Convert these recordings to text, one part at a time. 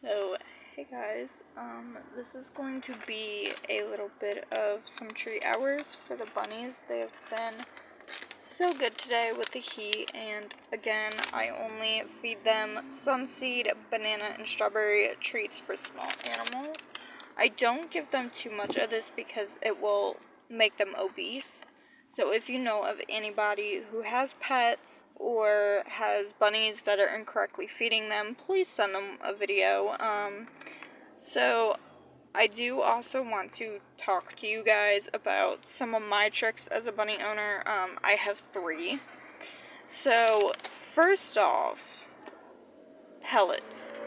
So, hey guys, this is going to be a little bit of some treat hours for the bunnies. They have been so good today with the heat, and again, I only feed them sunseed, banana, and strawberry treats for small animals. I don't give them too much of this because it will make them obese. So if you know of anybody who has pets or has bunnies that are incorrectly feeding them, please send them a video. So I do also want to talk to you guys about some of my tricks as a bunny owner. I have 3. So first off, pellets.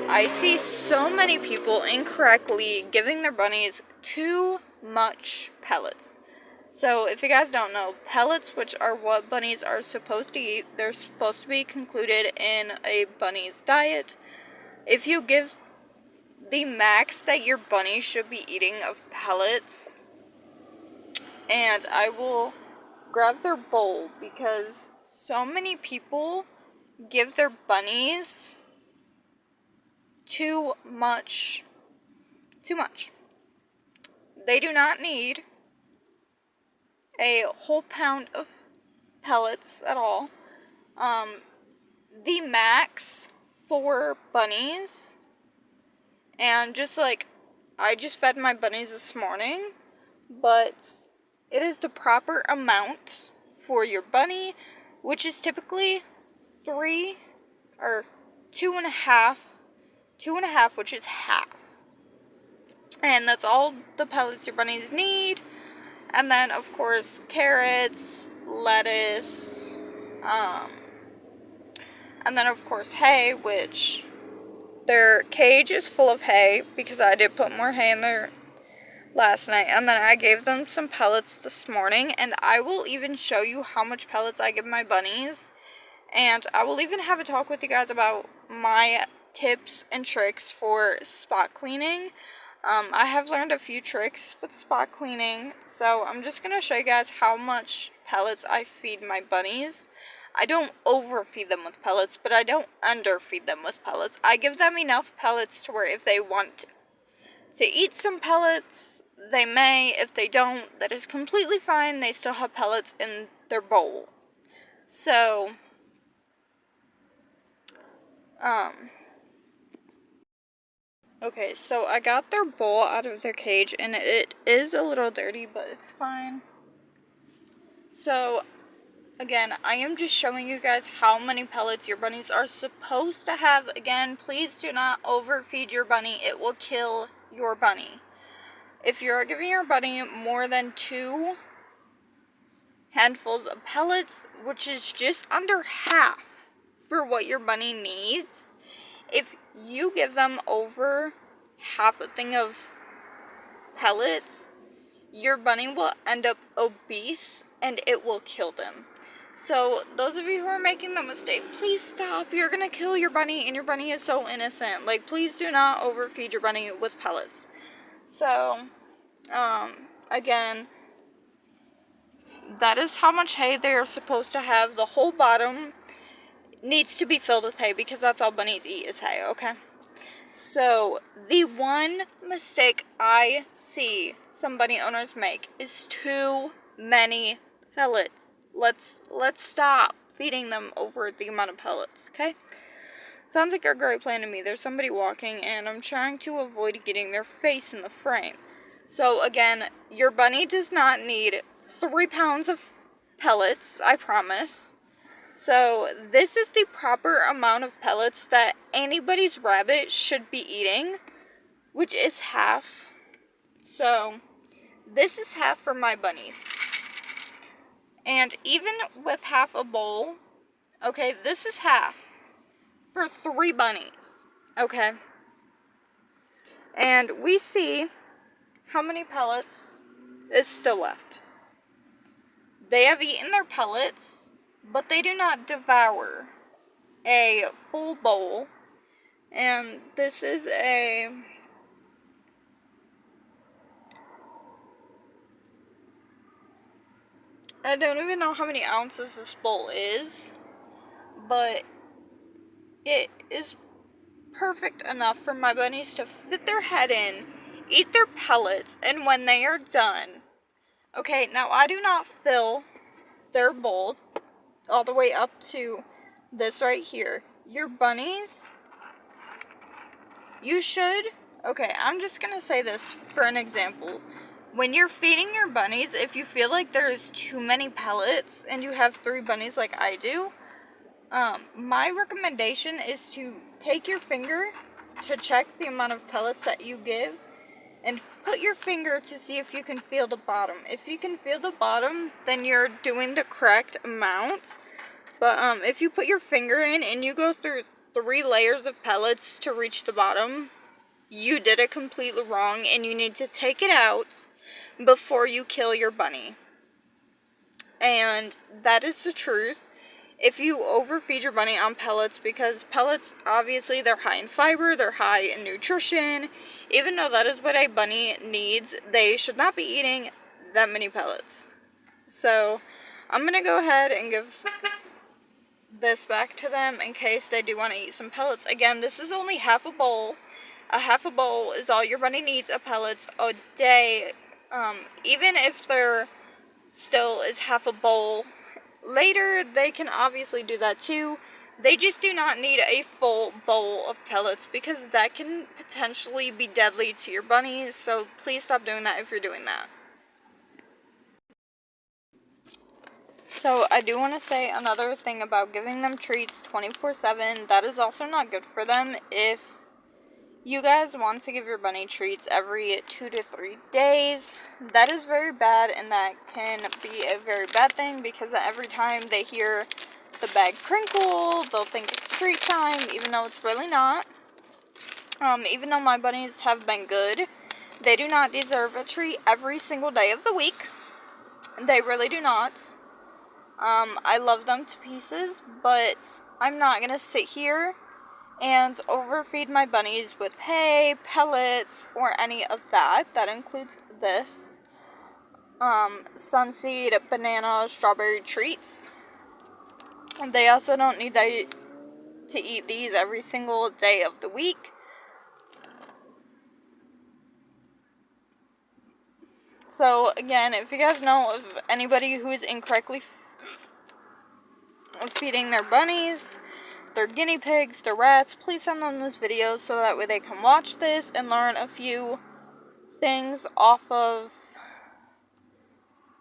I see so many people incorrectly giving their bunnies too much pellets. So, if you guys don't know, pellets, which are what bunnies are supposed to eat, they're supposed to be included in a bunny's diet. If you give the max that your bunny should be eating of pellets, and I will grab their bowl because so many people give their bunnies too much. They do not need a whole pound of pellets at all. The max for bunnies, and I just fed my bunnies this morning, but it is the proper amount for your bunny, which is typically 3 or 2.5, which is half. And that's all the pellets your bunnies need. And then, of course, carrots, lettuce, and then, of course, hay, which their cage is full of hay because I did put more hay in there last night. And then I gave them some pellets this morning, and I will even show you how much pellets I give my bunnies. And I will even have a talk with you guys about my tips and tricks for spot cleaning. I have learned a few tricks with spot cleaning, so I'm just going to show you guys how much pellets I feed my bunnies. I don't overfeed them with pellets, but I don't underfeed them with pellets. I give them enough pellets to where if they want to eat some pellets, they may. If they don't, that is completely fine. They still have pellets in their bowl. So, okay, so I got their bowl out of their cage, and it is a little dirty, but it's fine. So, again, I am just showing you guys how many pellets your bunnies are supposed to have. Again, please do not overfeed your bunny. It will kill your bunny. If you're giving your bunny more than 2 handfuls of pellets, which is just under half for what your bunny needs, if you give them over half a thing of pellets, your bunny will end up obese and it will kill them. So, those of you who are making the mistake, please stop. You're gonna kill your bunny, and your bunny is so innocent. Please do not overfeed your bunny with pellets. So, again, that is how much hay they are supposed to have. The whole bottom needs to be filled with hay because that's all bunnies eat is hay, okay? So, the one mistake I see some bunny owners make is too many pellets. Let's stop feeding them over the amount of pellets, okay? Sounds like a great plan to me. There's somebody walking, and I'm trying to avoid getting their face in the frame. So, again, your bunny does not need 3 pounds of pellets, I promise. So, this is the proper amount of pellets that anybody's rabbit should be eating, which is half. So, this is half for my bunnies. And even with half a bowl, okay, this is half for 3 bunnies, okay? And we see how many pellets is still left. They have eaten their pellets, but they do not devour a full bowl. And this is I don't even know how many ounces this bowl is, but it is perfect enough for my bunnies to fit their head in, eat their pellets, and when they are done, okay, now I do not fill their bowl all the way up to this right here. Your bunnies, you should, okay, I'm just going to say this for an example. When you're feeding your bunnies, if you feel like there's too many pellets and you have 3 bunnies like I do, my recommendation is to take your finger to check the amount of pellets that you give and put your finger to see if you can feel the bottom. If you can feel the bottom, then you're doing the correct amount. But if you put your finger in and you go through 3 layers of pellets to reach the bottom, you did it completely wrong and you need to take it out before you kill your bunny. And that is the truth. If you overfeed your bunny on pellets, because pellets, obviously, they're high in fiber, they're high in nutrition. Even though that is what a bunny needs, they should not be eating that many pellets. So, I'm going to go ahead and give this back to them in case they do want to eat some pellets. Again, this is only half a bowl. A half a bowl is all your bunny needs of pellets a day. Even if there still is half a bowl later, they can obviously do that too. They just do not need a full bowl of pellets because that can potentially be deadly to your bunnies. So please stop doing that if you're doing that. So I do want to say another thing about giving them treats 24/7. That is also not good for them. If you guys want to give your bunny treats every 2 to 3 days, that is very bad, and that can be a very bad thing because every time they hear the bag crinkle, they'll think it's treat time, even though it's really not. Even though my bunnies have been good, they do not deserve a treat every single day of the week. They really do not. I love them to pieces, but I'm not going to sit here and overfeed my bunnies with hay, pellets, or any of that. That includes this. Sunseed, banana, strawberry treats. They also don't need to eat these every single day of the week. So, again, if you guys know of anybody who is incorrectly feeding their bunnies, their guinea pigs, their rats, please send them this video so that way they can watch this and learn a few things off of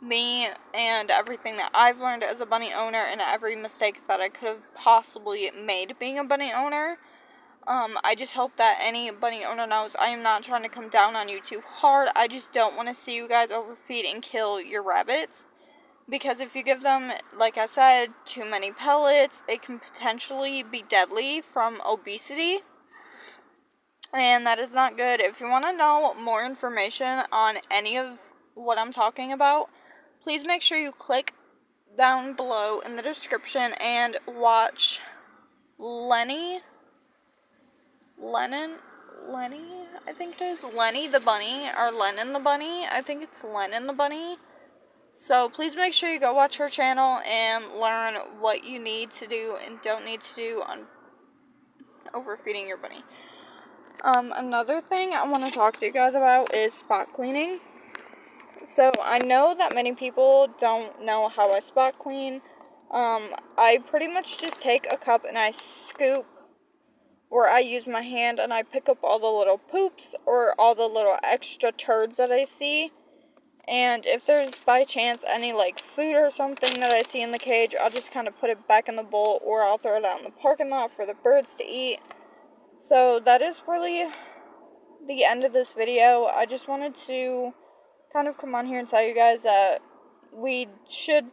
me and everything that I've learned as a bunny owner and every mistake that I could have possibly made being a bunny owner. I just hope that any bunny owner knows I am not trying to come down on you too hard. I just don't want to see you guys overfeed and kill your rabbits. Because if you give them, like I said, too many pellets, it can potentially be deadly from obesity. And that is not good. If you want to know more information on any of what I'm talking about, please make sure you click down below in the description and watch Lenny, I think it is, Lenny the Bunny, or Lennon the Bunny, I think it's Lennon the Bunny. So please make sure you go watch her channel and learn what you need to do and don't need to do on overfeeding your bunny. Another thing I want to talk to you guys about is spot cleaning. So I know that many people don't know how I spot clean. I pretty much just take a cup and I scoop, or I use my hand and I pick up all the little poops or all the little extra turds that I see. And if there's by chance any like food or something that I see in the cage, I'll just kind of put it back in the bowl, or I'll throw it out in the parking lot for the birds to eat. So that is really the end of this video. I just wanted to kind of come on here and tell you guys that we should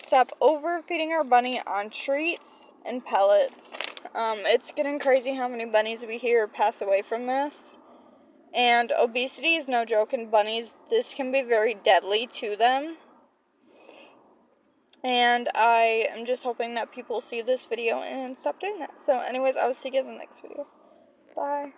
stop overfeeding our bunny on treats and pellets. It's getting crazy how many bunnies we hear pass away from this. And obesity is no joke in bunnies. This can be very deadly to them. And I am just hoping that people see this video and stop doing that. So anyways, I will see you guys in the next video. Bye.